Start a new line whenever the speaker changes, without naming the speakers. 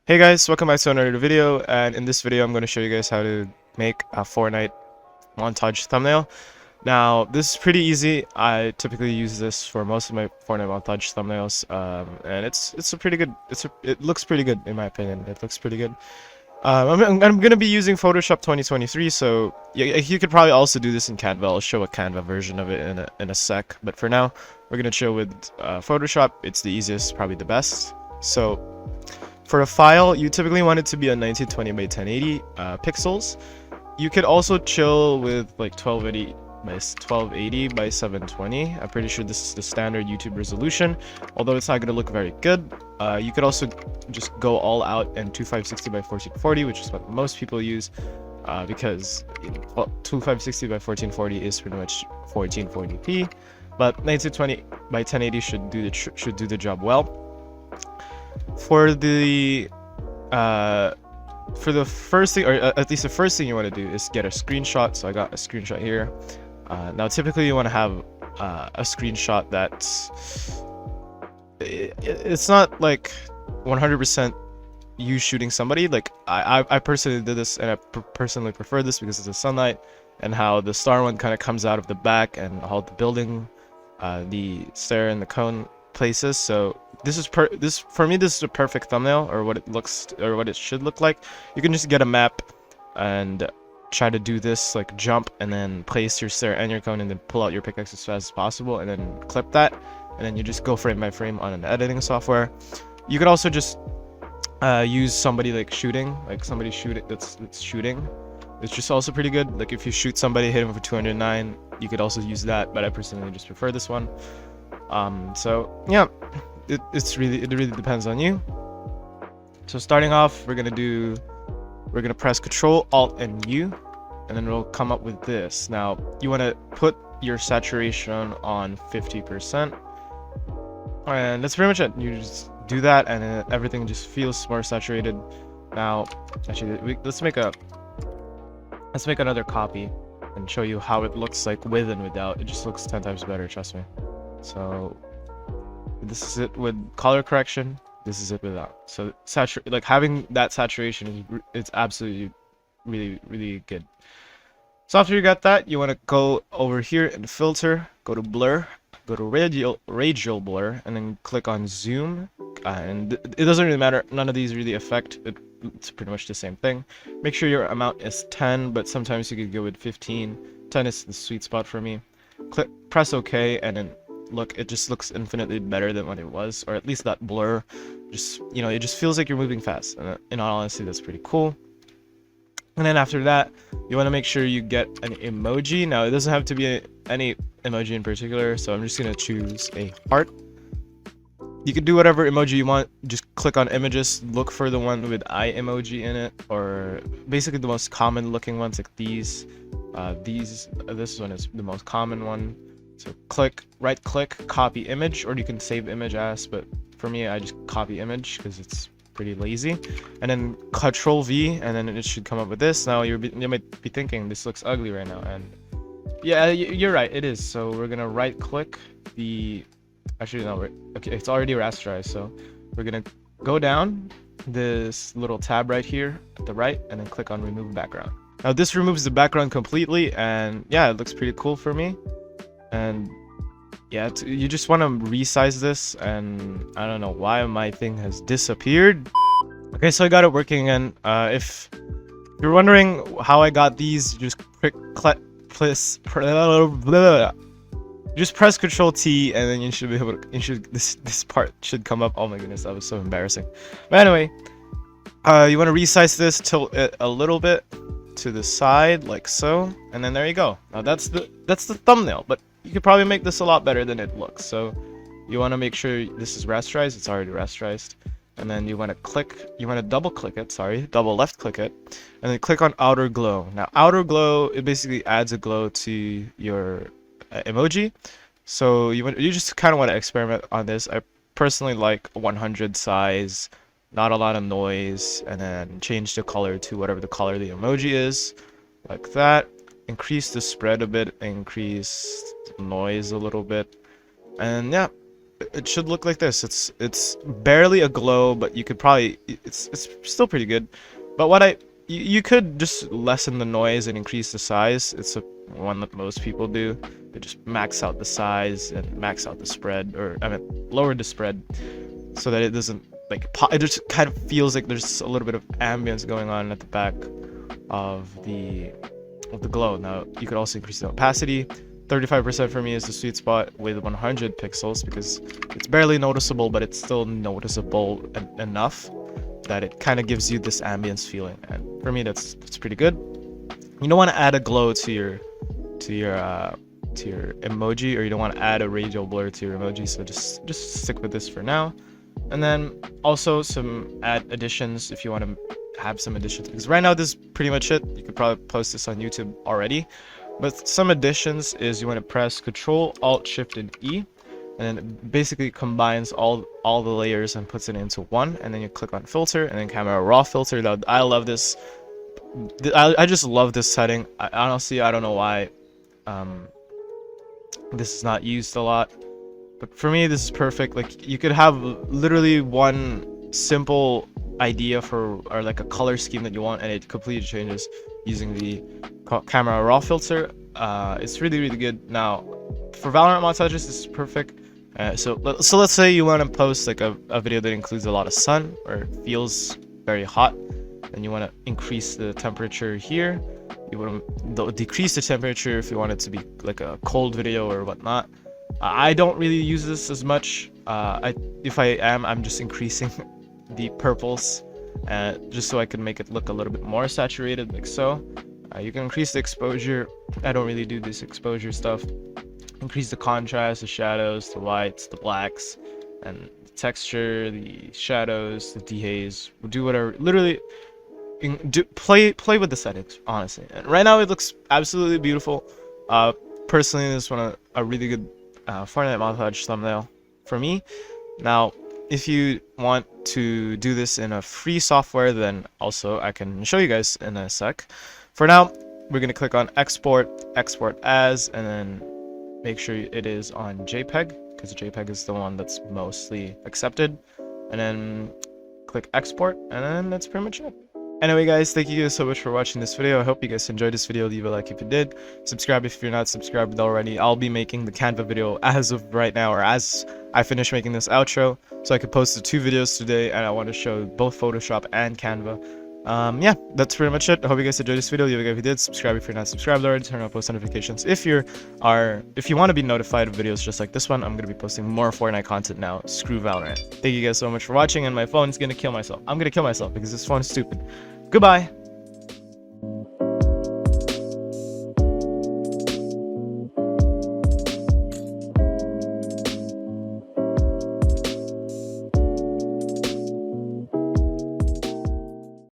Hey guys, welcome back to another video, and in this video I'm going to show you guys how to make a Fortnite montage thumbnail. Now, this is pretty easy. I typically use this for most of my Fortnite montage thumbnails, and it's a pretty good. It looks pretty good in my opinion. It looks pretty good. I'm going to be using Photoshop 2023, so yeah, you could probably also do this in Canva. I'll show a Canva version of it in a sec, but for now we're going to chill with Photoshop. It's the easiest, probably the best. So for a file, you typically want it to be a 1920 by 1080 pixels. You could also chill with like 1280 by 720. I'm pretty sure this is the standard YouTube resolution, although it's not going to look very good. You could also just go all out and 2560 by 1440, which is what most people use, because 2560 by 1440 is pretty much 1440p, but 1920 by 1080 should do the job well. For the first thing, or at least the first thing you want to do, is get a screenshot. So I got a screenshot here. Now typically you want to have a screenshot that's it's not like 100% you shooting somebody. Like I personally did this, and I personally prefer this because of the sunlight and how the star one kind of comes out of the back and how the building, the stair and the cone places. So this is for me, this is a perfect thumbnail, or what it should look like. You can just get a map and try to do this, like jump and then place your stair and your cone and then pull out your pickaxe as fast as possible and then clip that, and then you just go frame by frame on an editing software. You could also just use somebody like shooting, like somebody that's shooting. It's just also pretty good. Like if you shoot somebody, hit him for 209, you could also use that, but I personally just prefer this one. So yeah, it really depends on you. So starting off, we're gonna press Control Alt and U, and then we'll come up with this. Now you want to put your saturation on 50%, and that's pretty much it. You just do that, and everything just feels more saturated. Now, actually, let's make another copy and show you how it looks like with and without. It just looks 10 times better, trust me. So this is it with color correction. This is it without. So like having that saturation is it's absolutely really good. So after you got that, you want to go over here and filter, go to blur, go to radial blur, and then click on zoom. And it doesn't really matter. None of these really affect it. It's pretty much the same thing. Make sure your amount is 10, but sometimes you could go with 15. 10 is the sweet spot for me. Press OK, and then look, it just looks infinitely better than what it was, or at least that blur just, you know, it just feels like you're moving fast, and in all honesty, that's pretty cool. And then after that, you want to make sure you get an emoji. Now it doesn't have to be any emoji in particular, so I'm just gonna choose a heart. You can do whatever emoji you want. Just click on images, look for the one with eye emoji in it, or basically the most common looking ones, like these. This one is the most common one. So right click, copy image, or you can save image as, but for me, I just copy image because it's pretty lazy. And then Control V, and then it should come up with this. Now you might be thinking this looks ugly right now, and yeah, you're right, it is. So we're gonna right click the, actually no, okay, it's already rasterized. So we're gonna go down this little tab right here at the right, and then click on remove background. Now this removes the background completely, and yeah, it looks pretty cool for me. And yeah, you just want to resize this, and I don't know why my thing has disappeared. Okay, so I got it working again. If you're wondering how I got these, just press Control T, and then you should be able to. This part should come up. Oh my goodness, that was so embarrassing. But anyway, you want to resize this till it a little bit to the side, like so, and then there you go. Now that's the thumbnail, but you could probably make this a lot better than it looks. So you want to make sure this is rasterized. It's already rasterized. And then you want to double left click it, and then click on outer glow. Now outer glow, it basically adds a glow to your emoji. So you just kind of want to experiment on this. I personally like 100 size, not a lot of noise, and then change the color to whatever the color the emoji is, like that. Increase the spread a bit, increase the noise a little bit, and yeah, it should look like this. It's barely a glow, but you could probably it's still pretty good. But you could just lessen the noise and increase the size. It's a one that most people do. They just max out the size and max out the spread, or I mean lower the spread, so that it doesn't like it just kind of feels like there's a little bit of ambience going on at the back of the glow. Now you could also increase the opacity. 35% for me is the sweet spot with 100 pixels because it's barely noticeable, but it's still noticeable enough that it kind of gives you this ambience feeling. And for me, that's pretty good. You don't want to add a glow to your emoji, or you don't want to add a radial blur to your emoji. So just stick with this for now. And then also some additions if you want to have some additions, because right now this is pretty much it. You could probably post this on YouTube already. But some additions is you want to press Control Alt Shift and E, and then it basically combines all the layers and puts it into one. And then you click on Filter and then Camera Raw Filter. Now I love this. I just love this setting. Honestly, I don't know why this is not used a lot, but for me this is perfect. Like you could have literally one simple idea for, or like a color scheme that you want, and it completely changes using the camera raw filter. It's really good. Now for Valorant montages, this is perfect. So let's say you want to post like a video that includes a lot of sun or feels very hot, and you want to increase the temperature here. You want to decrease the temperature if you want it to be like a cold video or whatnot. I don't really use this as much. If I am, I'm just increasing the purples just so I can make it look a little bit more saturated, like so. You can increase the exposure. I don't really do this exposure stuff. Increase the contrast, the shadows, the whites, the blacks, and the texture, the shadows, the dehaze. We'll do whatever. Literally, play with the settings, honestly. And right now it looks absolutely beautiful. Personally, this one a really good Fortnite montage thumbnail for me. Now, if you want to do this in a free software, then also I can show you guys in a sec. For now, we're going to click on export as, and then make sure it is on JPEG, because JPEG is the one that's mostly accepted. And then click export, and then that's pretty much it. Anyway guys, thank you guys so much for watching this video. I hope you guys enjoyed this video. Leave a like if you did. Subscribe if you're not subscribed already. I'll be making the Canva video as of right now, or as I finish making this outro, so I could post the 2 videos today, and I want to show both Photoshop and Canva. Yeah, that's pretty much it. I hope you guys enjoyed this video. Leave a like if you did. Subscribe if you're not subscribed already. Turn on post notifications if you want to be notified of videos just like this one. I'm going to be posting more Fortnite content now. Screw Valorant. Thank you guys so much for watching, and my phone is going to kill myself. I'm going to kill myself because this phone is stupid. Goodbye.